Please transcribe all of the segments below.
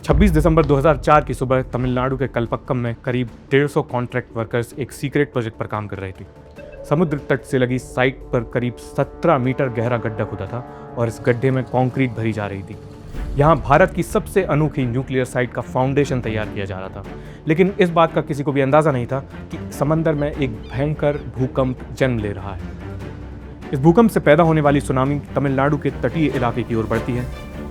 26 दिसंबर 2004 की सुबह तमिलनाडु के कलपक्कम में करीब 150 कॉन्ट्रैक्ट वर्कर्स एक सीक्रेट प्रोजेक्ट पर काम कर रहे थे। समुद्र तट से लगी साइट पर करीब 17 मीटर गहरा गड्ढा खुदा था और इस गड्ढे में कंक्रीट भरी जा रही थी। यहाँ भारत की सबसे अनोखी न्यूक्लियर साइट का फाउंडेशन तैयार किया जा रहा था, लेकिन इस बात का किसी को भी अंदाजा नहीं था कि समंदर में एक भयंकर भूकंप जन्म ले रहा है। इस भूकंप से पैदा होने वाली सुनामी तमिलनाडु के तटीय इलाके की ओर बढ़ती है।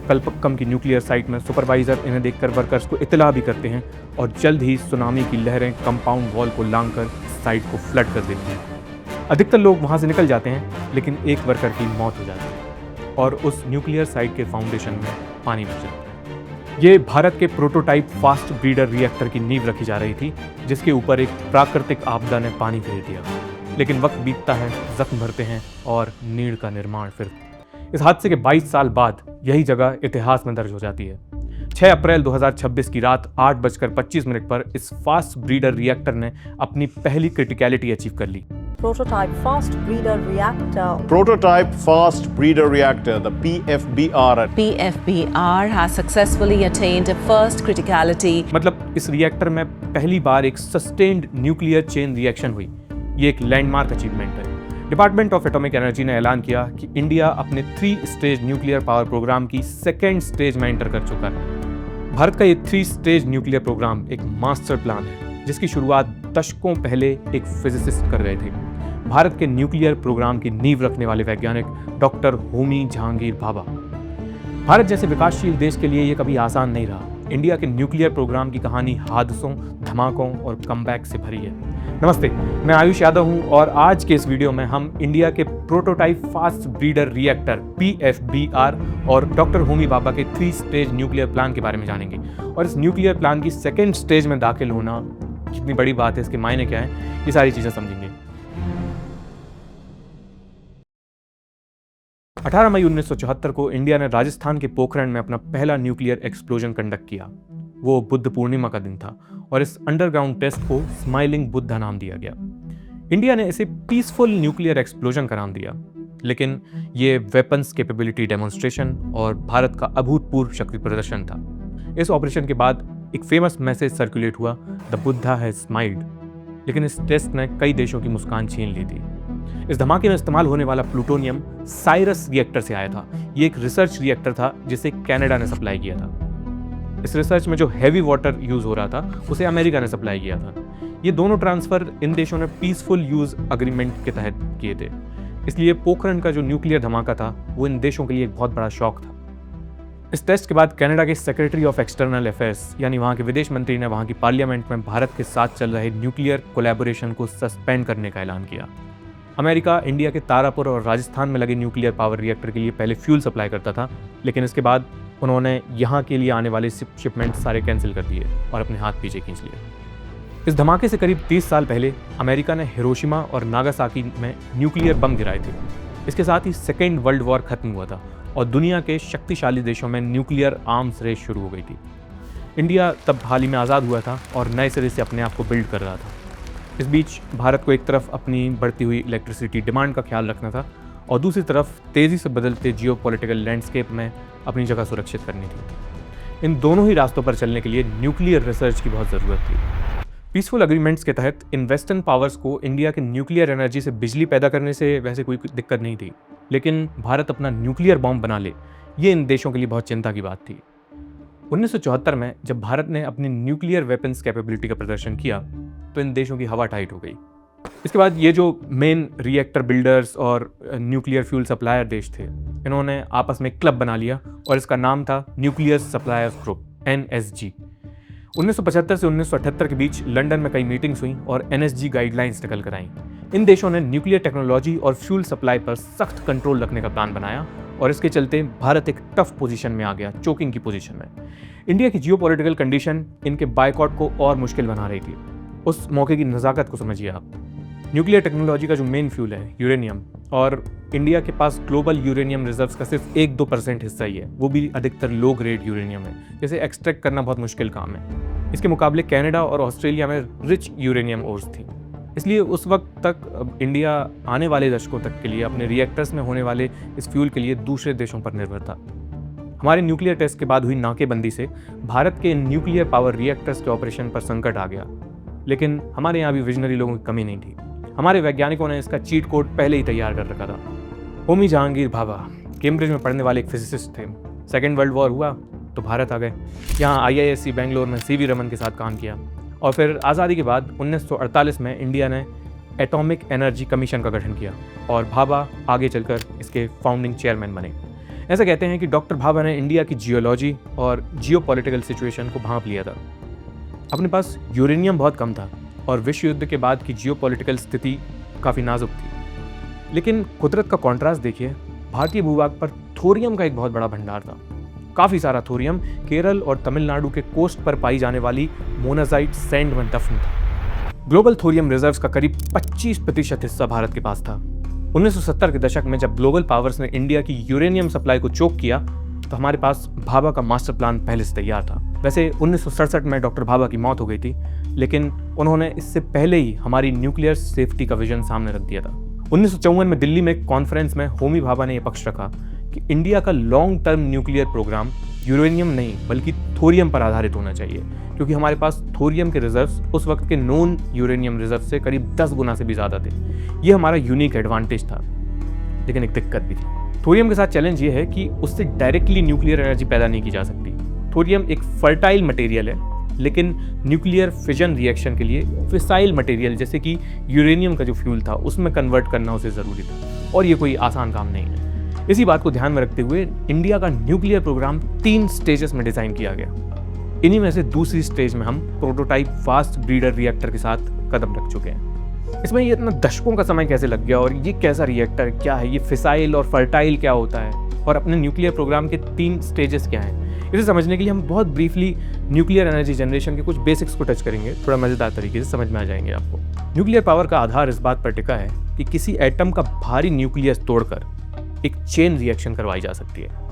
कलपक्कम की न्यूक्लियर साइट में सुपरवाइजर इन्हें देखकर वर्कर्स को इत्तला भी करते हैं और जल्द ही सुनामी की लहरें कंपाउंड वॉल को लांघकर साइट को फ्लड कर देती हैं। अधिकतर लोग वहां से निकल जाते हैं, लेकिन एक वर्कर की मौत हो जाती है और उस न्यूक्लियर साइट के फाउंडेशन में पानी भर जाता है। ये भारत के प्रोटोटाइप फास्ट ब्रीडर रिएक्टर की नींव रखी जा रही थी, जिसके ऊपर एक प्राकृतिक आपदा ने पानी फेर दिया। लेकिन वक्त बीतता है, जख्म भरते हैं और नीड़ का निर्माण फिर। इस हादसे के 22 साल बाद यही जगह इतिहास में दर्ज हो जाती है। 6 अप्रैल 2026 की रात 8:25 पर इस फास्ट ब्रीडर रिएक्टर ने अपनी पहली क्रिटिकलिटी अचीव कर ली। Prototype fast breeder reactor. Prototype fast breeder reactor, the PFBR. PFBR has successfully attained a first criticality. मतलब इस रिएक्टर में पहली बार एक सस्टेन्ड न्यूक्लियर चेन रिएक्शन हुई। ये एक लैंडमार्क अचीवमेंट है। डिपार्टमेंट ऑफ एटॉमिक एनर्जी ने ऐलान किया कि इंडिया अपने 3 स्टेज न्यूक्लियर पावर प्रोग्राम की सेकेंड स्टेज में एंटर कर चुका है। भारत का ये 3 स्टेज न्यूक्लियर प्रोग्राम एक मास्टर प्लान है, जिसकी शुरुआत दशकों पहले एक फिजिसिस्ट कर रहे थे। भारत के न्यूक्लियर प्रोग्राम की नींव रखने वाले वैज्ञानिक डॉक्टर होमी जहांगीर भाभा। भारत जैसे विकासशील देश के लिए ये कभी आसान नहीं रहा। इंडिया के न्यूक्लियर प्रोग्राम की कहानी हादसों, धमाकों और कमबैक से भरी है। नमस्ते, मैं आयुष यादव हूं और आज के इस वीडियो में हम इंडिया के prototype fast breeder reactor PFBR और डॉक्टर होमी भाभा के 3 स्टेज न्यूक्लियर प्लान के बारे में जानेंगे। और इस न्यूक्लियर प्लान की सेकेंड स्टेज में दाखिल होना कितनी बड़ी बात है, इसके मायने क्या है, ये सारी चीजें समझेंगे। 18 मई 1974 को इंडिया ने राजस्थान के पोखरण में अपना पहला न्यूक्लियर एक्सप्लोजन कंडक्ट किया। वो बुद्ध पूर्णिमा का दिन था और इस अंडरग्राउंड टेस्ट को स्माइलिंग बुद्धा नाम दिया गया। इंडिया ने इसे पीसफुल न्यूक्लियर एक्सप्लोजन का नाम दिया, लेकिन ये वेपन्स कैपेबिलिटी डेमोन्स्ट्रेशन और भारत का अभूतपूर्व शक्ति प्रदर्शन था। इस ऑपरेशन के बाद एक फेमस मैसेज सर्कुलेट हुआ, द बुद्धा हैज स्माइल्ड। लेकिन इस टेस्ट ने कई देशों की मुस्कान छीन ली थी। इस धमाके में इस्तेमाल होने वाला प्लूटोनियम साइरस रिएक्टर से आया था। ये एक रिसर्च रिएक्टर था जिसे कनाडा ने सप्लाई किया था। इस रिसर्च में जो हैवी वाटर यूज हो रहा था उसे अमेरिका ने सप्लाई किया था। ये दोनों ट्रांसफर इन देशों ने पीसफुल यूज अग्रीमेंट के तहत किए थे। इसलिए पोखरण का जो न्यूक्लियर धमाका था वो इन देशों के लिए एक बहुत बड़ा शौक था। इस टेस्ट के बाद कनाडा के सेक्रेटरी ऑफ एक्सटर्नल अफेयर्स यानी वहाँ के विदेश मंत्री ने वहाँ की पार्लियामेंट में भारत के साथ चल रहे न्यूक्लियर कोलैबोरेशन को सस्पेंड करने का ऐलान किया। अमेरिका इंडिया के तारापुर और राजस्थान में लगे न्यूक्लियर पावर रिएक्टर के लिए पहले फ्यूल सप्लाई करता था, लेकिन इसके बाद उन्होंने यहाँ के लिए आने वाले शिपमेंट सारे कैंसिल कर दिए और अपने हाथ पीछे खींच लिए। इस धमाके से करीब 30 साल पहले अमेरिका ने हिरोशिमा और नागासाकी में न्यूक्लियर बम गिराए थे। इसके साथ ही सेकेंड वर्ल्ड वॉर खत्म हुआ था और दुनिया के शक्तिशाली देशों में न्यूक्लियर आर्म्स रेस शुरू हो गई थी। इंडिया तब हाल ही में आज़ाद हुआ था और नए सिरे से अपने आप को बिल्ड कर रहा था। इस बीच भारत को एक तरफ अपनी बढ़ती हुई इलेक्ट्रिसिटी डिमांड का ख्याल रखना था और दूसरी तरफ तेज़ी से बदलते जियोपॉलिटिकल लैंडस्केप में अपनी जगह सुरक्षित करनी थी। इन दोनों ही रास्तों पर चलने के लिए न्यूक्लियर रिसर्च की बहुत ज़रूरत थी। पीसफुल अग्रीमेंट्स के तहत इन वेस्टर्न पावर्स को इंडिया के न्यूक्लियर एनर्जी से बिजली पैदा करने से वैसे कोई दिक्कत नहीं थी, लेकिन भारत अपना न्यूक्लियर बॉम्ब बना ले, ये इन देशों के लिए बहुत चिंता की बात थी। 1974 में जब भारत ने अपनी न्यूक्लियर वेपन्स कैपेबिलिटी का प्रदर्शन किया तो इन देशों की हवा टाइट हो गई। इसके बाद ये जो मेन रिएक्टर बिल्डर्स और न्यूक्लियर फ्यूल सप्लायर देश थे, इन्होंने आपस में क्लब बना लिया और इसका नाम था न्यूक्लियर सप्लायर्स ग्रुप, NSG। 1975 से 1978 के बीच लंदन में कई मीटिंग्स हुई और NSG गाइडलाइंस निकल कर आई। इन देशों ने न्यूक्लियर टेक्नोलॉजी और फ्यूल सप्लाई पर सख्त कंट्रोल रखने का प्लान बनाया और इसके चलते भारत एक टफ पोजीशन में आ गया, चोकिंग की पोजीशन में। इंडिया की जियोपॉलिटिकल कंडीशन इनके बायकॉट को और मुश्किल बना रही थी। उस मौके की नज़ाकत को समझिए आप। न्यूक्लियर टेक्नोलॉजी का जो मेन फ्यूल है यूरेनियम, और इंडिया के पास ग्लोबल यूरेनियम रिजर्व्स का सिर्फ 1-2% हिस्सा ही है, वो भी अधिकतर लो ग्रेड यूरेनियम है, जैसे एक्सट्रैक्ट करना बहुत मुश्किल काम है। इसके मुकाबले कनाडा और ऑस्ट्रेलिया में रिच यूरेनियम ओर्स थी। इसलिए उस वक्त तक इंडिया आने वाले दशकों तक के लिए अपने रिएक्टर्स में होने वाले इस फ्यूल के लिए दूसरे देशों पर निर्भर था। हमारे न्यूक्लियर टेस्ट के बाद हुई नाकेबंदी से भारत के न्यूक्लियर पावर रिएक्टर्स के ऑपरेशन पर संकट आ गया, लेकिन हमारे यहाँ भी विजनरी लोगों की कमी नहीं थी। हमारे वैज्ञानिकों ने इसका चीट कोड पहले ही तैयार कर रखा था। होमी जहांगीर भाभा कैम्ब्रिज में पढ़ने वाले एक फिजिसिस्ट थे। सेकेंड वर्ल्ड वॉर हुआ तो भारत आ गए। यहाँ IISc बेंगलोर में CV रमन के साथ काम किया और फिर आज़ादी के बाद 1948 में इंडिया ने एटॉमिक एनर्जी कमीशन का गठन किया और भाभा आगे चलकर इसके फाउंडिंग चेयरमैन बने। ऐसा कहते हैं कि डॉक्टर भाभा ने इंडिया की जियोलॉजी और जियोपॉलिटिकल सिचुएशन को भांप लिया था। अपने पास यूरेनियम बहुत कम था और विश्व युद्ध के बाद की जियोपॉलिटिकल स्थिति काफ़ी नाजुक थी, लेकिन कुदरत का कॉन्ट्रास्ट देखिए। भारतीय भूभाग पर थोरियम का एक बहुत बड़ा भंडार था। काफ़ी सारा थोरियम केरल और तमिलनाडु के कोस्ट पर पाई जाने वाली मोनाजाइट सैंड में दफन था। ग्लोबल थोरियम रिजर्व्स का करीब 25% हिस्सा भारत के पास था। 1970 के दशक में जब ग्लोबल पावर्स ने इंडिया की यूरेनियम सप्लाई को चोक किया तो हमारे पास भाभा का मास्टर प्लान पहले से तैयार था। वैसे 1967 में डॉक्टर भाभा की मौत हो गई थी, लेकिन उन्होंने इससे पहले ही हमारी न्यूक्लियर सेफ्टी का विजन सामने रख दिया था। 1954 में दिल्ली में एक कॉन्फ्रेंस में होमी भाभा ने यह पक्ष रखा कि इंडिया का long term nuclear programme uranium नहीं बल्कि थोरियम पर आधारित होना चाहिए, क्योंकि हमारे पास थोरियम के रिजर्व्स उस वक्त के नॉन यूरेनियम रिजर्व से करीब 10 गुना से भी ज़्यादा थे। ये हमारा यूनिक एडवांटेज था, लेकिन एक दिक्कत भी थी। थोरियम के साथ चैलेंज ये है कि उससे डायरेक्टली न्यूक्लियर एनर्जी पैदा नहीं की जा सकती। थोरियम एक फर्टाइल मटेरियल है, लेकिन न्यूक्लियर फिजन रिएक्शन के लिए फिसाइल मटेरियल जैसे कि यूरेनियम का जो फ्यूल था उसमें कन्वर्ट करना उसे ज़रूरी था, और ये कोई आसान काम नहीं है। इसी बात को ध्यान में रखते हुए इंडिया का न्यूक्लियर प्रोग्राम 3 स्टेजेस में डिज़ाइन किया गया। इन्हीं में से दूसरी स्टेज में हम प्रोटोटाइप फास्ट ब्रीडर रिएक्टर के साथ कदम रख चुके हैं। इसमें ये इतना दशकों का समय कैसे लग गया और ये कैसा रिएक्टर क्या है, ये फिसाइल और फर्टाइल क्या होता है, और अपने न्यूक्लियर प्रोग्राम के 3 स्टेजेस क्या हैं, इसे समझने के लिए हम बहुत ब्रीफली न्यूक्लियर एनर्जी जनरेशन के कुछ बेसिक्स को टच करेंगे। थोड़ा मज़ेदार तरीके से समझ में आ जाएंगे आपको। न्यूक्लियर पावर का आधार इस बात पर टिका है कि किसी एटम का भारी न्यूक्लियस तोड़कर एक चेन रिएक्शन करवाई जा सकती है।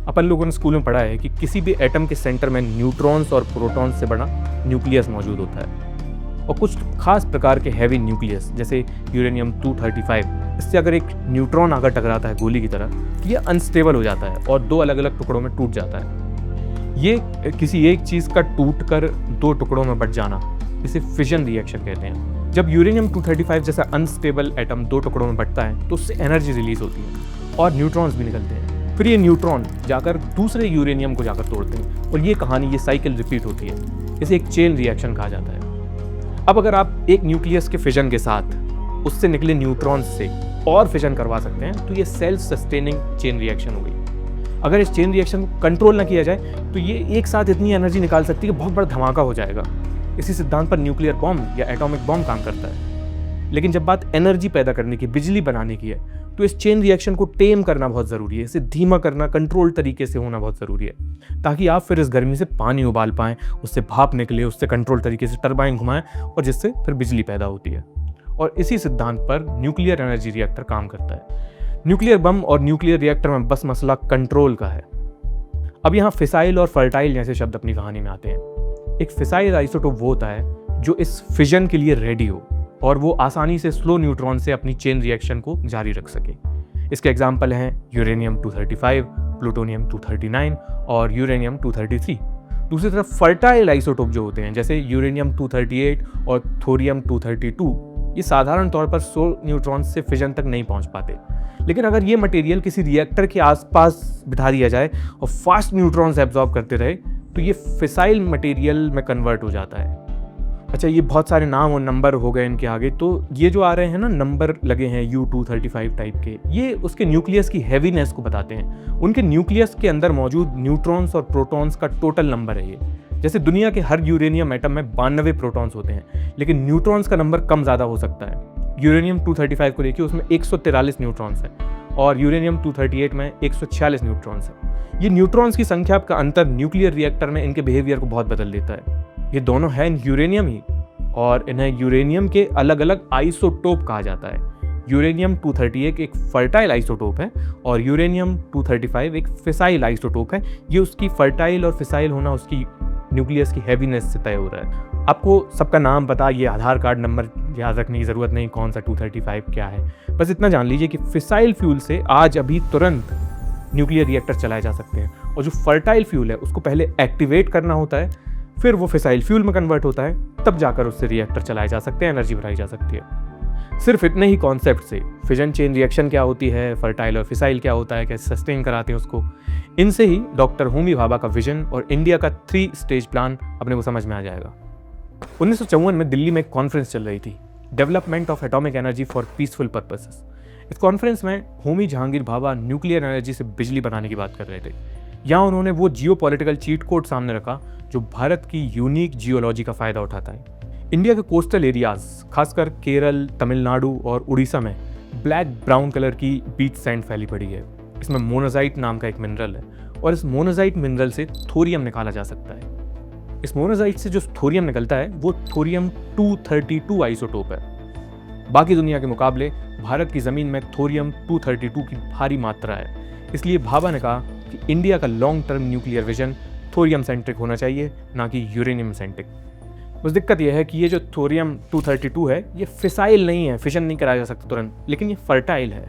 अपन लोगों ने स्कूल में पढ़ा है कि किसी भी एटम के सेंटर में न्यूट्रॉन्स और प्रोटॉन्स से बड़ा न्यूक्लियस मौजूद होता है, और कुछ खास प्रकार के हैवी न्यूक्लियस जैसे यूरेनियम 235, इससे अगर एक न्यूट्रॉन आकर टकराता है गोली की तरह तो ये अनस्टेबल हो जाता है और 2 अलग अलग टुकड़ों में टूट जाता है। ये किसी एक चीज़ का टूटकर 2 टुकड़ों में बट जाना, इसे फिजन रिएक्शन कहते हैं। जब यूरेनियम 235 जैसा अनस्टेबल एटम 2 टुकड़ों में बटता है तो उससे एनर्जी रिलीज होती है और न्यूट्रॉन्स भी निकलते हैं। फिर ये न्यूट्रॉन जाकर दूसरे यूरेनियम को जाकर तोड़ते हैं और ये कहानी, ये साइकिल रिपीट होती है। इसे एक चेन रिएक्शन कहा जाता है। अब अगर आप एक न्यूक्लियस के फिजन के साथ उससे निकले न्यूट्रॉन्स से और फिजन करवा सकते हैं तो ये सेल्फ सस्टेनिंग चेन रिएक्शन हो गई। अगर इस चेन रिएक्शन को कंट्रोल ना किया जाए तो ये एक साथ इतनी एनर्जी निकाल सकती है कि बहुत बड़ा धमाका हो जाएगा। इसी सिद्धांत पर न्यूक्लियर बॉम्ब या एटॉमिक बॉम्ब काम करता है। लेकिन जब बात एनर्जी पैदा करने की, बिजली बनाने की है, तो इस चेन रिएक्शन को टेम करना बहुत ज़रूरी है। इसे धीमा करना, कंट्रोल तरीके से होना बहुत ज़रूरी है, ताकि आप फिर इस गर्मी से पानी उबाल पाएँ, उससे भाप निकले, उससे कंट्रोल तरीके से टरबाइन घुमाएं और जिससे फिर बिजली पैदा होती है। और इसी सिद्धांत पर न्यूक्लियर एनर्जी रिएक्टर काम करता है। न्यूक्लियर बम और न्यूक्लियर रिएक्टर में बस मसला कंट्रोल का है। अब यहाँ फिसाइल और फर्टाइल जैसे शब्द अपनी कहानी में आते हैं। एक फिसाइल आइसोटोप वो होता है जो इस फिजन के लिए रेडी हो और वो आसानी से स्लो न्यूट्रॉन से अपनी चेन रिएक्शन को जारी रख सके। इसके एग्जाम्पल हैं यूरेनियम 235, प्लूटोनियम 239 और यूरेनियम 233। दूसरी तरफ फर्टाइल आइसोटोप जो होते हैं जैसे यूरेनियम 238 और थोरियम 232, ये साधारण तौर पर 100 न्यूट्रॉन से फिजन तक नहीं पहुंच पाते। लेकिन अगर ये मटेरियल किसी रिएक्टर के आसपास बिठा दिया जाए और फास्ट न्यूट्रॉन्स एब्जॉर्ब करते रहे तो ये फिसाइल मटेरियल में कन्वर्ट हो जाता है। अच्छा, ये बहुत सारे नाम और नंबर हो गए इनके आगे, तो ये जो आ रहे हैं ना नंबर लगे हैं U235 टाइप के, ये उसके न्यूक्लियस की हैवीनेस को बताते हैं। उनके न्यूक्लियस के अंदर मौजूद न्यूट्रॉन्स और प्रोटॉन्स का टोटल नंबर है ये। जैसे दुनिया के हर यूरेनियम एटम में 92 प्रोटॉन्स होते हैं, लेकिन न्यूट्रॉन्स का नंबर कम ज़्यादा हो सकता है। यूरेनियम 235 को देखिए, उसमें 143 न्यूट्रॉन्स हैं और यूरेनियम 238 में 146 न्यूट्रॉन्स हैं। ये न्यूट्रॉन्स की संख्या का अंतर न्यूक्लियर रिएक्टर में इनके बिहेवियर को बहुत बदल देता है। ये दोनों हैं यूरेनियम ही और इन्हें यूरेनियम के अलग अलग आइसोटोप कहा जाता है। यूरेनियम 238 एक फर्टाइल आइसोटोप है और यूरेनियम 235 एक फिसाइल आइसोटोप है। ये उसकी फर्टाइल और फिसाइल होना उसकी न्यूक्लियस की हैवीनेस से तय हो रहा है। आपको सबका नाम पता, ये आधार कार्ड नंबर याद रखने की ज़रूरत नहीं कौन सा 235 क्या है। बस इतना जान लीजिए कि फिसाइल फ्यूल से आज अभी तुरंत न्यूक्लियर रिएक्टर चलाए जा सकते हैं और जो फर्टाइल फ्यूल है उसको पहले एक्टिवेट करना होता है, फिर वो फिसाइल फ्यूल में कन्वर्ट होता है, तब जाकर उससे रिएक्टर चलाए जा सकते हैं, एनर्जी बनाई जा सकती है। सिर्फ इतने ही कॉन्सेप्ट से फिजन चेन रिएक्शन क्या होती है, फर्टाइल और फिसाइल क्या होता है, कैसे सस्टेन कराते हैं उसको, इनसे ही डॉक्टर होमी भाभा का विजन और इंडिया का 3 स्टेज प्लान अपने को समझ में आ जाएगा। 1954 में दिल्ली में एक कॉन्फ्रेंस चल रही थी, development of atomic energy for peaceful purposes. इस कॉन्फ्रेंस में होमी जहांगीर भाभा न्यूक्लियर एनर्जी से बिजली बनाने की बात कर रहे थे। यहाँ उन्होंने वो जियोपॉलिटिकल चीट कोड सामने रखा जो भारत की यूनिक जियोलॉजी का फायदा उठाता है। इंडिया के कोस्टल एरियाज, खासकर केरल, तमिलनाडु और उड़ीसा में ब्लैक ब्राउन कलर की बीच सैंड फैली पड़ी है। इसमें मोनाजाइट नाम का एक मिनरल है और इस मोनाजाइट मिनरल से थोरियम निकाला जा सकता है। इस मोनाजाइट से जो थोरियम निकलता है वो थोरियम 232 आइसोटोप है। बाकी दुनिया के मुकाबले भारत की ज़मीन में थोरियम 232 की भारी मात्रा है, इसलिए भाभा ने कहा कि इंडिया का long term nuclear vision thorium centric होना चाहिए, ना कि यूरेनियम सेंट्रिक। बस दिक्कत यह है कि ये जो थोरियम 232 है ये फिसाइल नहीं है, फिशन नहीं कराया जा सकता तुरंत, लेकिन ये फर्टाइल है।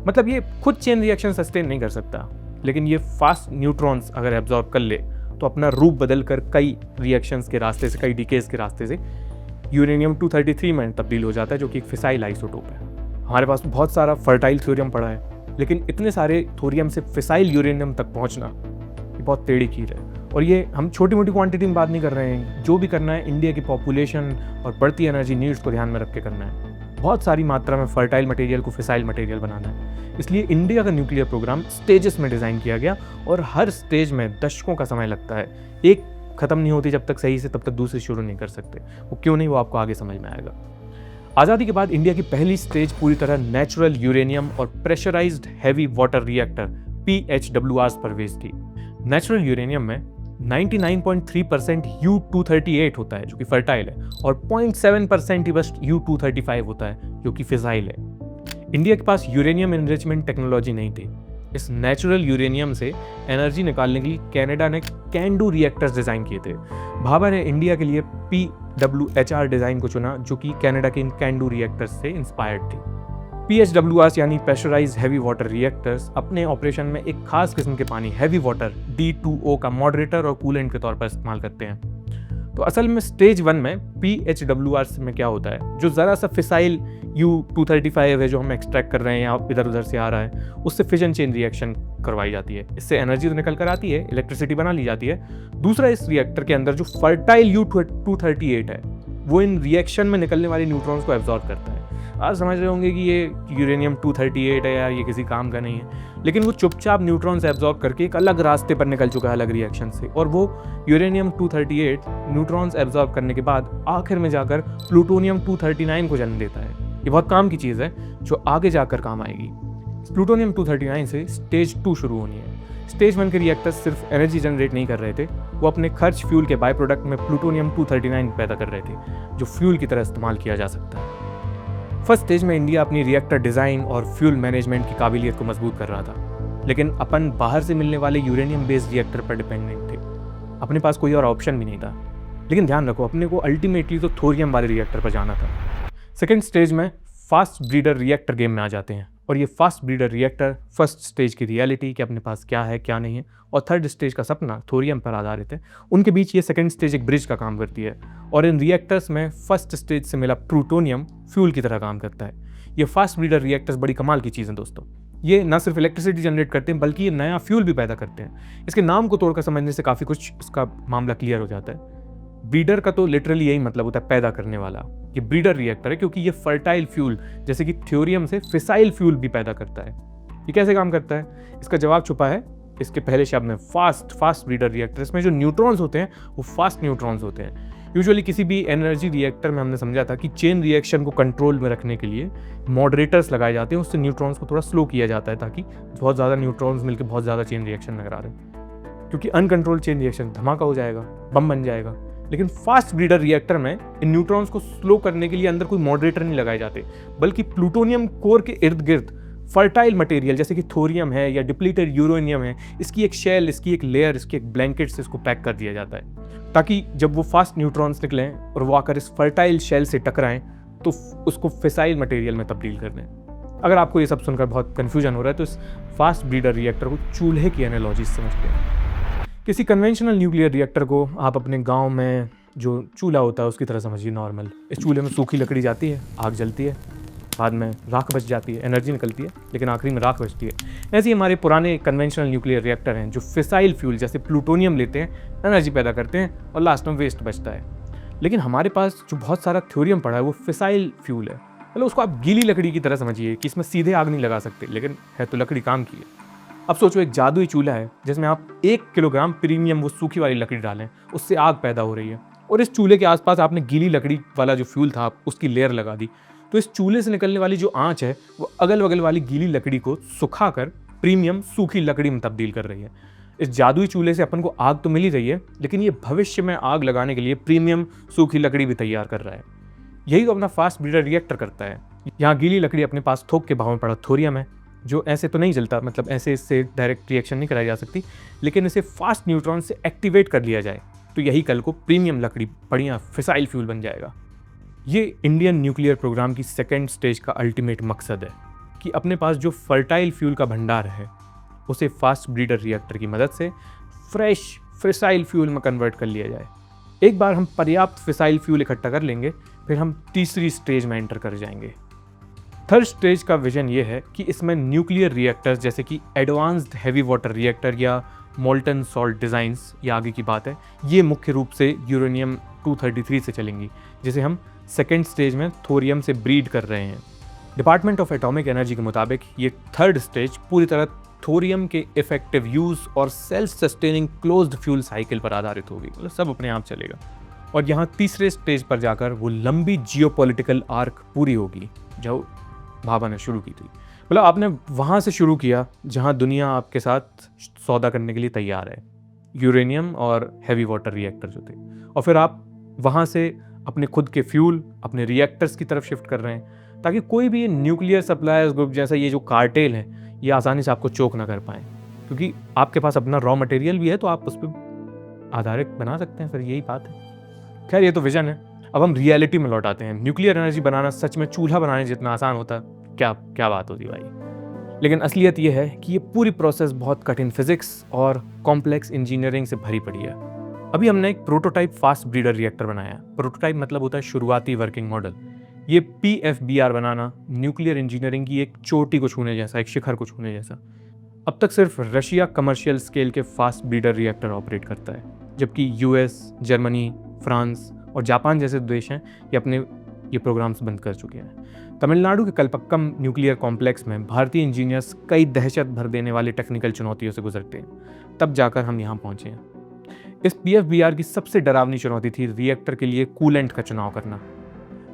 मतलब ये खुद चेन रिएक्शन सस्टेन नहीं कर सकता, लेकिन ये फास्ट न्यूट्रॉन्स अगर एब्जॉर्ब कर ले तो अपना रूप बदल कर कई रिएक्शंस के रास्ते से, कई डिकेज के रास्ते से यूरेनियम 233 में तब्दील हो जाता है, जो कि एक फिसाइल आइसोटोप है। हमारे पास बहुत सारा फर्टाइल थोरियम पड़ा है, लेकिन इतने सारे थोरियम से फिसाइल यूरेनियम तक पहुंचना ये बहुत टेढ़ी खीर है। और ये हम छोटी मोटी क्वांटिटी में बात नहीं कर रहे हैं, जो भी करना है इंडिया की पॉपुलेशन और बढ़ती एनर्जी नीड्स को ध्यान में रख के करना है। बहुत सारी मात्रा में फर्टाइल मटेरियल को फिसाइल मटेरियल बनाना है। इसलिए इंडिया का न्यूक्लियर प्रोग्राम स्टेजेस में डिज़ाइन किया गया और हर स्टेज में दशकों का समय लगता है। एक खत्म नहीं होती जब तक सही से, तब तक दूसरी शुरू नहीं कर सकते। वो क्यों नहीं, वो आपको आगे समझ में आएगा। आज़ादी के बाद इंडिया की पहली स्टेज पूरी तरह नेचुरल यूरेनियम और pressurised heavy water reactor PHWRs पर बेस्ड थी। नेचुरल यूरेनियम में 99.3% U-238 होता है जो कि फर्टाइल है, और 0.7% ही बस U-235 होता है जो कि फिसाइल है। इंडिया के पास यूरेनियम एनरिचमेंट टेक्नोलॉजी नहीं थी। इस नेचुरल यूरेनियम से एनर्जी निकालने के लिए कनाडा ने कैंडू रिएक्टर्स डिज़ाइन किए थे। भाभा ने इंडिया के लिए PWHR डिज़ाइन को चुना, जो कि कनाडा के इन कैंडू रिएक्टर्स से इंस्पायर्ड थी। PHWRs यानी प्रेशराइज्ड हैवी वाटर रिएक्टर्स अपने ऑपरेशन में एक खास किस्म के पानी हैवी वाटर D2O का मॉडरेटर और कूलेंट के तौर पर इस्तेमाल करते हैं। तो असल में स्टेज 1 में PHWRs में क्या होता है, जो ज़रा सा फिसाइल U-235 है जो हम एक्सट्रैक्ट कर रहे हैं या इधर उधर से आ रहा है, उससे फिजन चेन रिएक्शन करवाई जाती है। इससे एनर्जी तो निकल कर आती है, इलेक्ट्रिसिटी बना ली जाती है। दूसरा, इस रिएक्टर के अंदर जो फर्टाइल U-238 है वो इन रिएक्शन में निकलने वाले न्यूट्रॉन्स को एब्जॉर्ब करता है। आज समझ रहे होंगे कि ये यूरेनियम 238 है यार, ये किसी काम का नहीं है, लेकिन वो चुपचाप न्यूट्रॉन्स एब्जॉर्ब करके एक अलग रास्ते पर निकल चुका है, अलग रिएक्शन से। और वो यूरेनियम 238 न्यूट्रॉन्स एब्जॉर्ब करने के बाद आखिर में जाकर प्लूटोनियम 239 को जन्म देता है। ये बहुत काम की चीज़ है जो आगे जाकर काम आएगी। प्लूटोनियम 239 से स्टेज 2 शुरू होनी है। स्टेज 1 के रिएक्टर्स सिर्फ एनर्जी जनरेट नहीं कर रहे थे, वो अपने खर्च फ्यूल के बाय प्रोडक्ट में प्लूटोनियम 239 पैदा कर रहे थे, जो फ्यूल की तरह इस्तेमाल किया जा सकता है। फर्स्ट स्टेज में इंडिया अपनी रिएक्टर डिज़ाइन और फ्यूल मैनेजमेंट की काबिलियत को मजबूत कर रहा था, लेकिन अपन बाहर से मिलने वाले यूरेनियम बेस्ड रिएक्टर पर डिपेंडेंट थे। अपने पास कोई और ऑप्शन भी नहीं था। लेकिन ध्यान रखो, अपने को अल्टीमेटली तो थोरियम वाले रिएक्टर पर जाना था। सेकेंड स्टेज में फास्ट ब्रीडर रिएक्टर गेम में आ जाते हैं, और ये fast breeder reactor first stage की रियलिटी कि अपने पास क्या है क्या नहीं है, और थर्ड स्टेज का सपना थोरियम पर आधारित है, उनके बीच ये सेकंड स्टेज एक ब्रिज का काम करती है। और इन रिएक्टर्स में फर्स्ट स्टेज से मिला प्लूटोनियम फ्यूल की तरह काम करता है। ये फास्ट ब्रीडर रिएक्टर्स बड़ी कमाल की चीज़ हैं दोस्तों। ये ना सिर्फ इलेक्ट्रिसिटी जनरेट करते हैं, बल्कि ये नया फ्यूल भी पैदा करते हैं। इसके नाम को तोड़कर समझने से काफ़ी कुछ इसका मामला क्लियर हो जाता है। ब्रीडर का तो लिटरली यही मतलब होता है, पैदा करने वाला। ये ब्रीडर रिएक्टर है क्योंकि ये फर्टाइल फ्यूल जैसे कि थ्योरियम से फिसाइल फ्यूल भी पैदा करता है। ये कैसे काम करता है, इसका जवाब छुपा है इसके पहले शब्द में, फास्ट ब्रीडर रिएक्टर। इसमें जो न्यूट्रॉन्स होते हैं वो फास्ट न्यूट्रॉन्स होते हैं। यूजुअली किसी भी एनर्जी रिएक्टर में हमने समझा था कि चेन रिएक्शन को कंट्रोल में रखने के लिए मॉडरेटर्स लगाए जाते हैं, उससे न्यूट्रॉन्स को थोड़ा स्लो किया जाता है ताकि बहुत ज़्यादा न्यूट्रॉन्स मिलकर बहुत ज़्यादा चेन रिएक्शन लगा रहे हैं, क्योंकि अनकंट्रोल चेन रिएक्शन धमाका हो जाएगा, बम बन जाएगा। लेकिन फास्ट ब्रीडर रिएक्टर में इन न्यूट्रॉन्स को स्लो करने के लिए अंदर कोई मॉडरेटर नहीं लगाए जाते, बल्कि प्लूटोनियम कोर के इर्द गिर्द फर्टाइल मटेरियल जैसे कि थोरियम है या डिप्लीटेड यूरेनियम है, इसकी एक शेल, इसकी एक लेयर, इसकी एक ब्लैंकेट से इसको पैक कर दिया जाता है, ताकि जब वो फास्ट न्यूट्रॉन्स निकलें और वो आकर इस फर्टाइल शेल से टकराएं तो उसको फिसाइल मटेरियल में तब्दील कर दें। अगर आपको ये सब सुनकर बहुत कन्फ्यूजन हो रहा है तो इस फास्ट ब्रीडर रिएक्टर को चूल्हे की एनालॉजी समझते हैं। किसी कन्वेंशनल न्यूक्लियर रिएक्टर को आप अपने गांव में जो चूल्हा होता है उसकी तरह समझिए, नॉर्मल। इस चूल्हे में सूखी लकड़ी जाती है, आग जलती है, बाद में राख बच जाती है, एनर्जी निकलती है, लेकिन आखिरी में राख बचती है। ऐसे ही हमारे पुराने कन्वेंशनल न्यूक्लियर रिएक्टर हैं जो फिसाइल फ्यूल जैसे प्लूटोनियम लेते हैं, एनर्जी पैदा करते हैं और लास्ट में वेस्ट बचता है। लेकिन हमारे पास जो बहुत सारा थ्योरियम पड़ा है वो फिसाइल फ्यूल है, मतलब उसको आप गीली लकड़ी की तरह समझिए कि इसमें सीधे आग नहीं लगा सकते, लेकिन है तो लकड़ी काम की है। अब सोचो एक जादुई चूल्हा है जिसमें आप 1 किलोग्राम प्रीमियम वो सूखी वाली लकड़ी डालें, उससे आग पैदा हो रही है, और इस चूल्हे के आसपास आपने गीली लकड़ी वाला जो फ्यूल था आप उसकी लेयर लगा दी, तो इस चूल्हे से निकलने वाली जो आंच है वो अगल बगल वाली गीली लकड़ी को सुखाकर प्रीमियम सूखी लकड़ी में तब्दील कर रही है। इस जादुई चूल्हे से अपन को आग तो मिल ही रही है, लेकिन ये भविष्य में आग लगाने के लिए प्रीमियम सूखी लकड़ी भी तैयार कर रहा है। यही तो अपना फास्ट ब्रीडर रिएक्टर करता है। यहाँ गीली लकड़ी अपने पास थोक के भाव में पड़ा थोरियम है जो ऐसे तो नहीं जलता, मतलब ऐसे इससे डायरेक्ट रिएक्शन नहीं कराई जा सकती, लेकिन इसे फास्ट न्यूट्रॉन से एक्टिवेट कर लिया जाए तो यही कल को प्रीमियम लकड़ी बढ़िया फिसाइल फ्यूल बन जाएगा। ये इंडियन न्यूक्लियर प्रोग्राम की सेकेंड स्टेज का अल्टीमेट मकसद है कि अपने पास जो फर्टाइल फ्यूल का भंडार है उसे फास्ट ब्रीडर रिएक्टर की मदद से फ्रेश फिसाइल फ्यूल में कन्वर्ट कर लिया जाए। एक बार हम पर्याप्त फिसाइल फ्यूल इकट्ठा कर लेंगे, फिर हम तीसरी स्टेज में एंटर कर जाएंगे। थर्ड स्टेज का विजन ये है कि इसमें न्यूक्लियर रिएक्टर्स जैसे कि एडवांस्ड हैवी वाटर रिएक्टर या मोल्टन सॉल्ट डिज़ाइंस, ये आगे की बात है, ये मुख्य रूप से यूरेनियम 233 से चलेंगी, जिसे हम सेकेंड स्टेज में थोरियम से ब्रीड कर रहे हैं। डिपार्टमेंट ऑफ एटॉमिक एनर्जी के मुताबिक ये थर्ड स्टेज पूरी तरह थोरियम के इफेक्टिव यूज़ और self sustaining closed fuel cycle पर आधारित होगी, मतलब सब अपने आप चलेगा। और यहाँ तीसरे स्टेज पर जाकर वो लंबी जियोपॉलिटिकल आर्क पूरी होगी जो भाभा ने शुरू की थी। मतलब आपने वहाँ से शुरू किया जहाँ दुनिया आपके साथ सौदा करने के लिए तैयार है, यूरेनियम और हैवी वाटर रिएक्टर जो थे, और फिर आप वहाँ से अपने खुद के फ्यूल, अपने रिएक्टर्स की तरफ शिफ्ट कर रहे हैं ताकि कोई भी न्यूक्लियर सप्लायर्स ग्रुप जैसा ये जो कार्टेल है ये आसानी से आपको चोक ना कर पाएँ, क्योंकि आपके पास अपना रॉ मटेरियल भी है तो आप उस पर आधारित बना सकते हैं। फिर यही बात है। खैर ये तो विजन है। अब हम रियलिटी में लौट आते हैं। न्यूक्लियर एनर्जी बनाना सच में चूल्हा बनाने जितना आसान होता क्या क्या बात होती भाई। लेकिन असलियत ये है कि ये पूरी प्रोसेस बहुत कठिन फिजिक्स और कॉम्प्लेक्स इंजीनियरिंग से भरी पड़ी है। अभी हमने एक प्रोटोटाइप फास्ट ब्रीडर रिएक्टर बनाया। प्रोटोटाइप मतलब होता है शुरुआती वर्किंग मॉडल। ये PFBR बनाना न्यूक्लियर इंजीनियरिंग की एक चोटी को छूने जैसा, एक शिखर को छूने जैसा। अब तक सिर्फ रशिया कमर्शियल स्केल के फास्ट ब्रीडर रिएक्टर ऑपरेट करता है, जबकि US, जर्मनी, फ्रांस और जापान जैसे देश हैं ये अपने ये प्रोग्राम्स बंद कर चुके हैं। तमिलनाडु के कलपक्कम न्यूक्लियर कॉम्प्लेक्स में भारतीय इंजीनियर्स कई दहशत भर देने वाली टेक्निकल चुनौतियों से गुजरते हैं, तब जाकर हम यहाँ पहुँचे हैं। इस PFBR की सबसे डरावनी चुनौती थी रिएक्टर के लिए कूलेंट का चुनाव करना।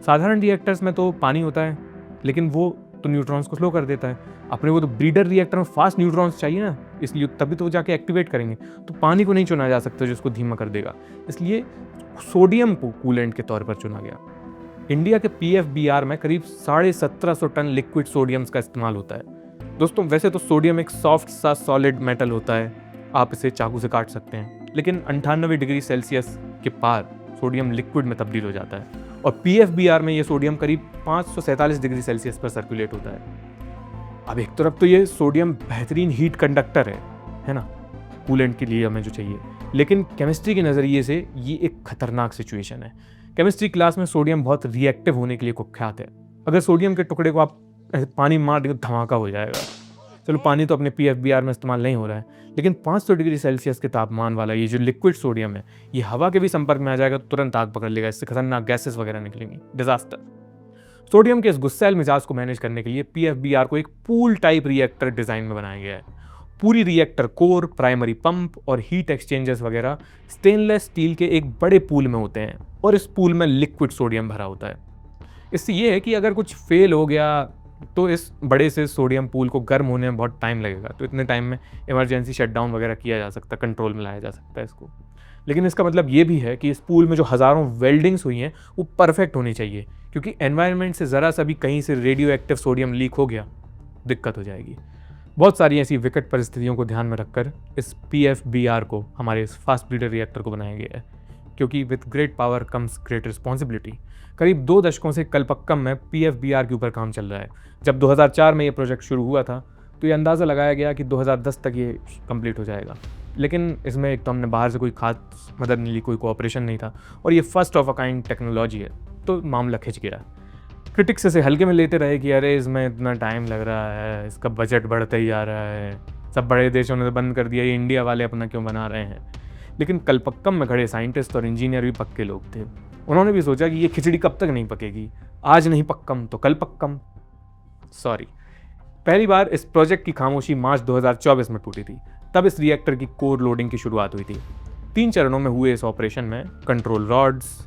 साधारण रिएक्टर्स में तो पानी होता है, लेकिन वो तो न्यूट्रॉन्स को स्लो कर देता है। अपने को तो ब्रीडर रिएक्टर में फास्ट न्यूट्रॉन्स चाहिए ना, इसलिए तभी तो वो जाके एक्टिवेट करेंगे। तो पानी को नहीं चुना जा सकता जो उसको धीमा कर देगा, इसलिए सोडियम को कूलेंट के तौर पर चुना गया। इंडिया के PFBR में करीब 1750 टन लिक्विड सोडियम्स का इस्तेमाल होता है। दोस्तों वैसे तो सोडियम एक सॉफ्ट सा सॉलिड मेटल होता है, आप इसे चाकू से काट सकते हैं, लेकिन 98 डिग्री सेल्सियस के पार सोडियम लिक्विड में तब्दील हो जाता है और PFBR में ये सोडियम करीब 547 डिग्री सेल्सियस पर सर्कुलेट होता है। अब एक तरफ तो ये सोडियम बेहतरीन हीट कंडक्टर है ना, कूलेंट के लिए हमें जो चाहिए, लेकिन केमिस्ट्री के नज़रिए से ये एक खतरनाक सिचुएशन है। केमिस्ट्री क्लास में सोडियम बहुत रिएक्टिव होने के लिए कुख्यात है। अगर सोडियम के टुकड़े को आप पानी मार देंगे धमाका हो जाएगा। चलो पानी तो अपने PFBR में इस्तेमाल नहीं हो रहा है, लेकिन 500 डिग्री सेल्सियस के तापमान वाला ये जो लिक्विड सोडियम है ये हवा के भी संपर्क में आ जाएगा तो तुरंत आग पकड़ लेगा, इससे खतरनाक गैसेस वगैरह निकलेंगी, डिजास्टर। सोडियम के इस गुस्सैल मिजाज को मैनेज करने के लिए PFBR को एक पूल टाइप रिएक्टर डिज़ाइन में बनाया गया है। पूरी रिएक्टर कोर, प्राइमरी पंप और हीट एक्सचेंजर्स वगैरह स्टेनलेस स्टील के एक बड़े पूल में होते हैं और इस पूल में लिक्विड सोडियम भरा होता है। इससे ये है कि अगर कुछ फेल हो गया तो इस बड़े से सोडियम पूल को गर्म होने में बहुत टाइम लगेगा, तो इतने टाइम में इमरजेंसी शटडाउन वगैरह किया जा सकता है, कंट्रोल में लाया जा सकता है इसको। लेकिन इसका मतलब ये भी है कि इस पूल में जो हज़ारों वेल्डिंग्स हुई हैं वो परफेक्ट होनी चाहिए, क्योंकि एनवायरनमेंट से ज़रा सा भी कहीं से रेडियो एक्टिव सोडियम लीक हो गया दिक्कत हो जाएगी। बहुत सारी ऐसी विकट परिस्थितियों को ध्यान में रखकर इस PFBR को, हमारे इस फास्ट ब्रीडर रिएक्टर को बनाया गया है, क्योंकि with great power comes great responsibility. करीब 2 दशकों से कलपक्कम में PFBR के ऊपर काम चल रहा है। जब 2004 में ये प्रोजेक्ट शुरू हुआ था तो ये अंदाज़ा लगाया गया कि 2010 तक ये कंप्लीट हो जाएगा, लेकिन इसमें एक तो हमने बाहर से कोई खास मदद नहीं ली, कोई कोऑपरेशन नहीं था, और ये first of a kind technology है, तो मामला खिंच गया। क्रिटिक्स इसे हल्के में लेते रहे कि अरे इसमें इतना टाइम लग रहा है, इसका बजट बढ़ता ही जा रहा है, सब बड़े देशों ने तो बंद कर दिया, ये इंडिया वाले अपना क्यों बना रहे हैं। लेकिन कलपक्कम में खड़े साइंटिस्ट और इंजीनियर भी पक्के लोग थे। उन्होंने भी सोचा कि ये खिचड़ी कब तक नहीं पकेगी, आज नहीं पक्कम तो कल पक्कम। सॉरी, पहली बार इस प्रोजेक्ट की खामोशी मार्च 2024 में टूटी थी। तब इस रिएक्टर की कोर लोडिंग की शुरुआत हुई थी। 3 चरणों में हुए इस ऑपरेशन में कंट्रोल रॉड्स,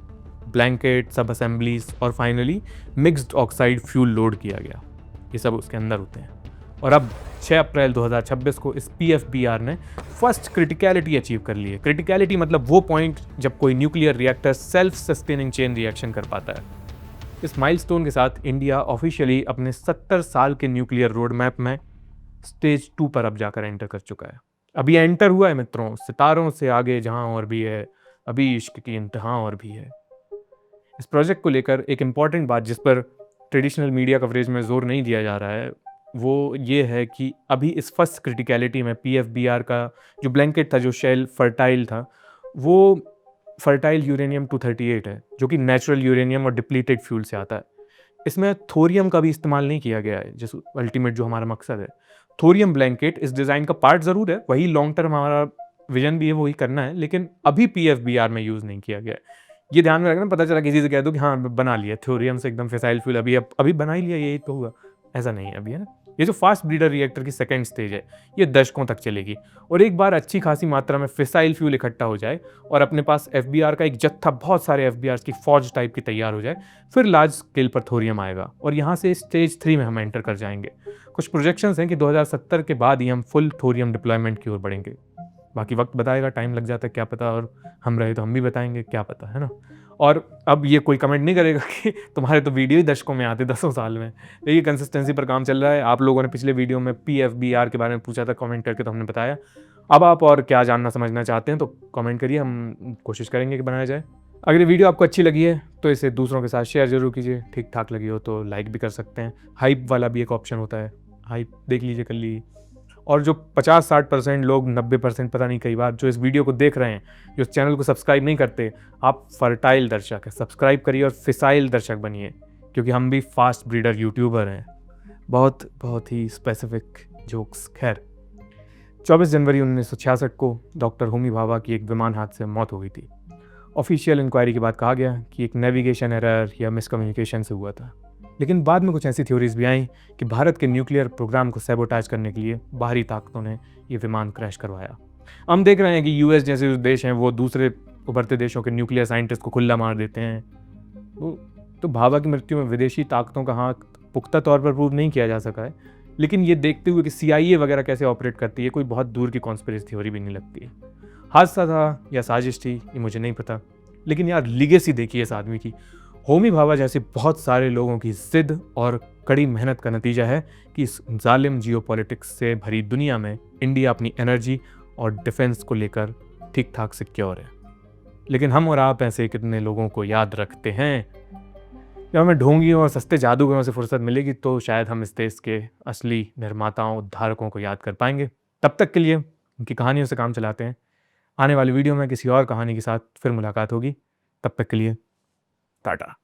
ब्लैंकेट, सब असेंबलीज और finally mixed oxide fuel load किया गया। ये सब उसके अंदर होते हैं। और अब 6 अप्रैल 2026 को इस PFBR ने फर्स्ट क्रिटिकलिटी अचीव कर ली है। क्रिटिकलिटी मतलब वो पॉइंट जब कोई nuclear reactor self sustaining chain reaction कर पाता है। इस माइलस्टोन के साथ इंडिया ऑफिशियली अपने 70 साल के न्यूक्लियर रोड मैप में स्टेज 2 पर अब जाकर एंटर कर चुका है। अभी एंटर हुआ है मित्रों, सितारों से आगे जहां और भी है, अभी इश्क की इंतहा और भी है। इस प्रोजेक्ट को लेकर एक इम्पॉर्टेंट बात जिस पर ट्रेडिशनल मीडिया कवरेज में जोर नहीं दिया जा रहा है वो ये है कि अभी इस फर्स्ट क्रिटिकलिटी में PFBR का जो ब्लैंकेट था, जो शेल फर्टाइल था, वो फर्टाइल यूरेनियम 238 है, जो कि नेचुरल यूरेनियम और डिप्लीटेड फ्यूल से आता है। इसमें थोरियम का भी इस्तेमाल नहीं किया गया है, जिस अल्टीमेट जो हमारा मकसद है। थोरियम ब्लैंकेट इस डिज़ाइन का पार्ट ज़रूर है, वही लॉन्ग टर्म हमारा विजन भी है, वही करना है, लेकिन अभी PFBR में यूज़ नहीं किया गया है। ये ध्यान में रखना, पता चला किसी से कह दो कि हाँ बना लिया थोरियम से एकदम फिसाइल फ्यूल, अभी बना ही लिया, यही तो हुआ, ऐसा नहीं है अभी, है ना। ये जो फास्ट ब्रीडर रिएक्टर की सेकेंड स्टेज है, ये दशकों तक चलेगी, और एक बार अच्छी खासी मात्रा में फिसाइल फ्यूल इकट्ठा हो जाए और अपने पास FBR का एक जत्था, बहुत सारे FBR की फौज टाइप की तैयार हो जाए, फिर लार्ज स्केल पर थोरियम आएगा और यहाँ से स्टेज 3 में हम एंटर कर जाएंगे। कुछ प्रोजेक्शंस हैं कि 2070 के बाद ही हम फुल थोरियम डिप्लॉयमेंट की ओर बढ़ेंगे। बाकी वक्त बताएगा, टाइम लग जाता है क्या पता, और हम रहे तो हम भी बताएंगे, क्या पता, है ना। और अब ये कोई कमेंट नहीं करेगा कि तुम्हारे तो वीडियो ही दशकों में आते, 10 साल में। ये कंसिस्टेंसी पर काम चल रहा है। आप लोगों ने पिछले वीडियो में PFBR के बारे में पूछा था कमेंट करके, तो हमने बताया। अब आप और क्या जानना समझना चाहते हैं तो कमेंट करिए, हम कोशिश करेंगे कि बनाया जाए। अगर ये वीडियो आपको अच्छी लगी है तो इसे दूसरों के साथ शेयर जरूर कीजिए। ठीक ठाक लगी हो तो लाइक भी कर सकते हैं। हाइप वाला भी एक ऑप्शन होता है, हाइप देख लीजिए, कर लीजिए। और जो 50-60% लोग, 90% पता नहीं, कई बार जो इस वीडियो को देख रहे हैं, जो इस चैनल को सब्सक्राइब नहीं करते, आप फर्टाइल दर्शक है, सब्सक्राइब करिए और फिसाइल दर्शक बनिए, क्योंकि हम भी फास्ट ब्रीडर यूट्यूबर हैं। बहुत ही स्पेसिफिक जोक्स। खैर, 24 जनवरी 1966 को डॉक्टर होमी भाभा की एक विमान हादसे में मौत हो गई थी। ऑफिशियल इंक्वायरी के बाद कहा गया कि एक नेविगेशन एरर या मिसकम्युनिकेशन से हुआ था, लेकिन बाद में कुछ ऐसी थ्योरीज भी आई कि भारत के न्यूक्लियर प्रोग्राम को सैबोटाज करने के लिए बाहरी ताकतों ने ये विमान क्रैश करवाया। हम देख रहे हैं कि US जैसे जो देश हैं वो दूसरे उभरते देशों के न्यूक्लियर साइंटिस्ट को खुला मार देते हैं। तो भाभा की मृत्यु में विदेशी ताकतों का हाथ पुख्ता तौर पर प्रूव नहीं किया जा सका है, लेकिन ये देखते हुए कि CIA वगैरह कैसे ऑपरेट करती है, कोई बहुत दूर की कॉन्स्पिरेसी थ्योरी भी नहीं लगती है। हादसा था या साजिश थी ये मुझे नहीं पता, लेकिन यार लिगेसी देखिए इस आदमी की। होमी भाभा जैसे बहुत सारे लोगों की जिद और कड़ी मेहनत का नतीजा है कि इस जालिम जियोपॉलिटिक्स से भरी दुनिया में इंडिया अपनी एनर्जी और डिफेंस को लेकर ठीक ठाक सिक्योर है। लेकिन हम और आप ऐसे कितने लोगों को याद रखते हैं? जब हमें ढोंगियों और सस्ते जादूगरों से फुर्सत मिलेगी तो शायद हम इस देश के असली निर्माताओं, उद्धारकों को याद कर पाएंगे। तब तक के लिए उनकी कहानियों से काम चलाते हैं। आने वाली वीडियो में किसी और कहानी के साथ फिर मुलाकात होगी। तब तक के लिए टाटा।